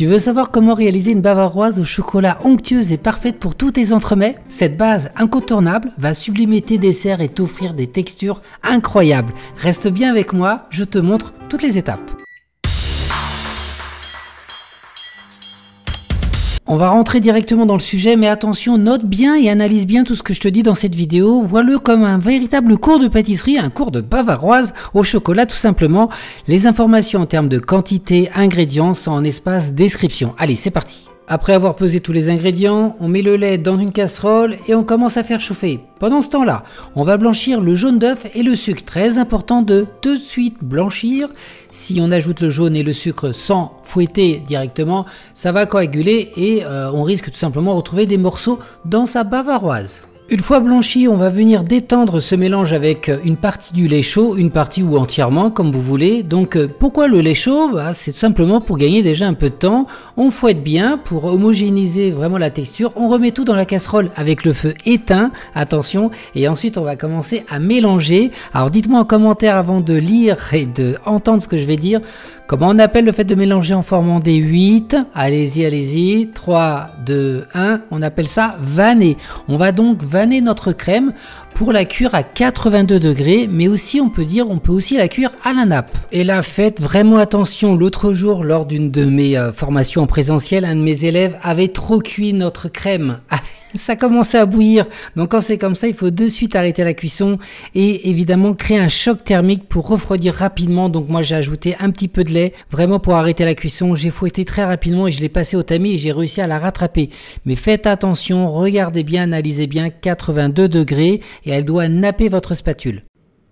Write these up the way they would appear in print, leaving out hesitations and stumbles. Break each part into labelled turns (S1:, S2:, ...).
S1: Tu veux savoir comment réaliser une bavaroise au chocolat onctueuse et parfaite pour tous tes entremets? Cette base incontournable va sublimer tes desserts et t'offrir des textures incroyables. Reste bien avec moi, je te montre toutes les étapes. On va rentrer directement dans le sujet, mais attention, note bien et analyse bien tout ce que je te dis dans cette vidéo. Vois-le comme un véritable cours de pâtisserie, un cours de bavaroise au chocolat tout simplement. Les informations en termes de quantité, ingrédients sont en espace description. Allez, c'est parti. Après avoir pesé tous les ingrédients, on met le lait dans une casserole et on commence à faire chauffer. Pendant ce temps-là, on va blanchir le jaune d'œuf et le sucre. Très important de tout de suite blanchir. Si on ajoute le jaune et le sucre sans fouetter directement, ça va coaguler et on risque tout simplement de retrouver des morceaux dans sa bavaroise. Une fois blanchi, on va venir détendre ce mélange avec une partie du lait chaud, une partie ou entièrement comme vous voulez. Donc pourquoi le lait chaud? C'est tout simplement pour gagner déjà un peu de temps. On fouette bien pour homogénéiser vraiment la texture. On remet tout dans la casserole avec le feu éteint, attention, et ensuite on va commencer à mélanger. Alors dites-moi en commentaire avant de lire et de entendre ce que je vais dire, comment on appelle le fait de mélanger en formant des 8? Allez-y, allez-y. 3, 2, 1. On appelle ça vanner. On va donc vanner notre crème pour la cuire à 82 degrés, mais aussi on peut aussi la cuire à la nappe. Et là, faites vraiment attention. L'autre jour, lors d'une de mes formations en présentiel, un de mes élèves avait trop cuit notre crème. Ça commençait à bouillir, donc quand c'est comme ça, il faut de suite arrêter la cuisson et évidemment créer un choc thermique pour refroidir rapidement. Donc moi j'ai ajouté un petit peu de lait vraiment pour arrêter la cuisson. J'ai fouetté très rapidement et je l'ai passé au tamis et j'ai réussi à la rattraper. Mais faites attention, regardez bien, analysez bien, 82 degrés et elle doit napper votre spatule.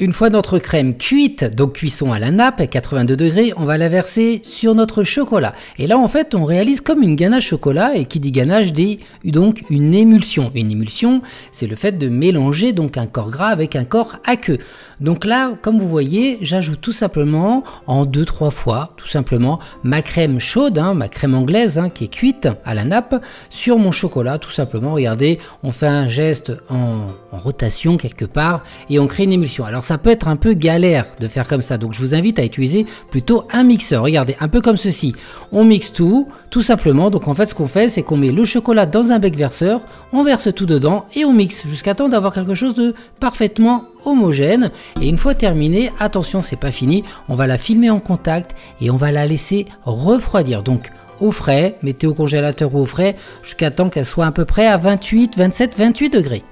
S1: Une fois notre crème cuite, donc cuisson à la nappe à 82 degrés, on va la verser sur notre chocolat. Et là en fait on réalise comme une ganache chocolat, et qui dit ganache dit donc une émulsion. Une émulsion, c'est le fait de mélanger donc un corps gras avec un corps aqueux. Donc là, comme vous voyez, j'ajoute tout simplement en 2-3 fois, tout simplement, ma crème chaude, ma crème anglaise qui est cuite à la nappe, sur mon chocolat, tout simplement. Regardez, on fait un geste en rotation quelque part et on crée une émulsion. Alors ça peut être un peu galère de faire comme ça, donc je vous invite à utiliser plutôt un mixeur. Regardez, un peu comme ceci. On mixe tout simplement. Donc en fait, ce qu'on fait, c'est qu'on met le chocolat dans un bec verseur, on verse tout dedans et on mixe jusqu'à temps d'avoir quelque chose de parfaitement homogène. Et une fois terminé, attention, c'est pas fini, on va la filmer en contact et on va la laisser refroidir. Donc au frais, mettez au congélateur ou au frais jusqu'à temps qu'elle soit à peu près à 28, 27, 28 degrés.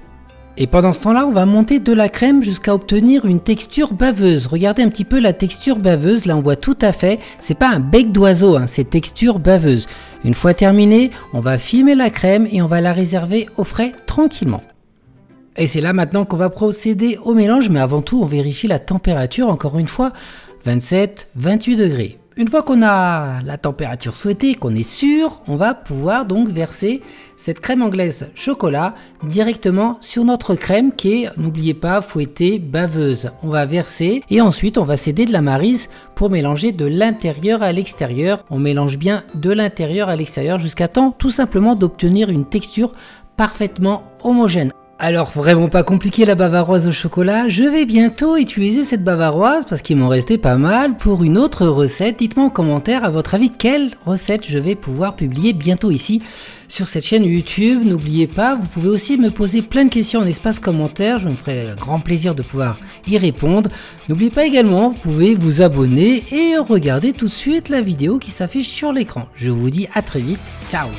S1: Et pendant ce temps-là, on va monter de la crème jusqu'à obtenir une texture baveuse. Regardez un petit peu la texture baveuse. Là, on voit tout à fait, c'est pas un bec d'oiseau, c'est texture baveuse. Une fois terminé, on va filmer la crème et on va la réserver au frais tranquillement. Et c'est là maintenant qu'on va procéder au mélange, mais avant tout, on vérifie la température, encore une fois, 27, 28 degrés. Une fois qu'on a la température souhaitée, qu'on est sûr, on va pouvoir donc verser cette crème anglaise chocolat directement sur notre crème qui est, n'oubliez pas, fouettée, baveuse. On va verser et ensuite on va s'aider de la maryse pour mélanger de l'intérieur à l'extérieur. On mélange bien de l'intérieur à l'extérieur jusqu'à temps tout simplement d'obtenir une texture parfaitement homogène. Alors vraiment pas compliqué la bavaroise au chocolat, je vais bientôt utiliser cette bavaroise parce qu'il m'en restait pas mal pour une autre recette. Dites-moi en commentaire à votre avis quelle recette je vais pouvoir publier bientôt ici sur cette chaîne YouTube. N'oubliez pas, vous pouvez aussi me poser plein de questions en espace commentaire, je me ferai grand plaisir de pouvoir y répondre. N'oubliez pas également, vous pouvez vous abonner et regarder tout de suite la vidéo qui s'affiche sur l'écran. Je vous dis à très vite, ciao!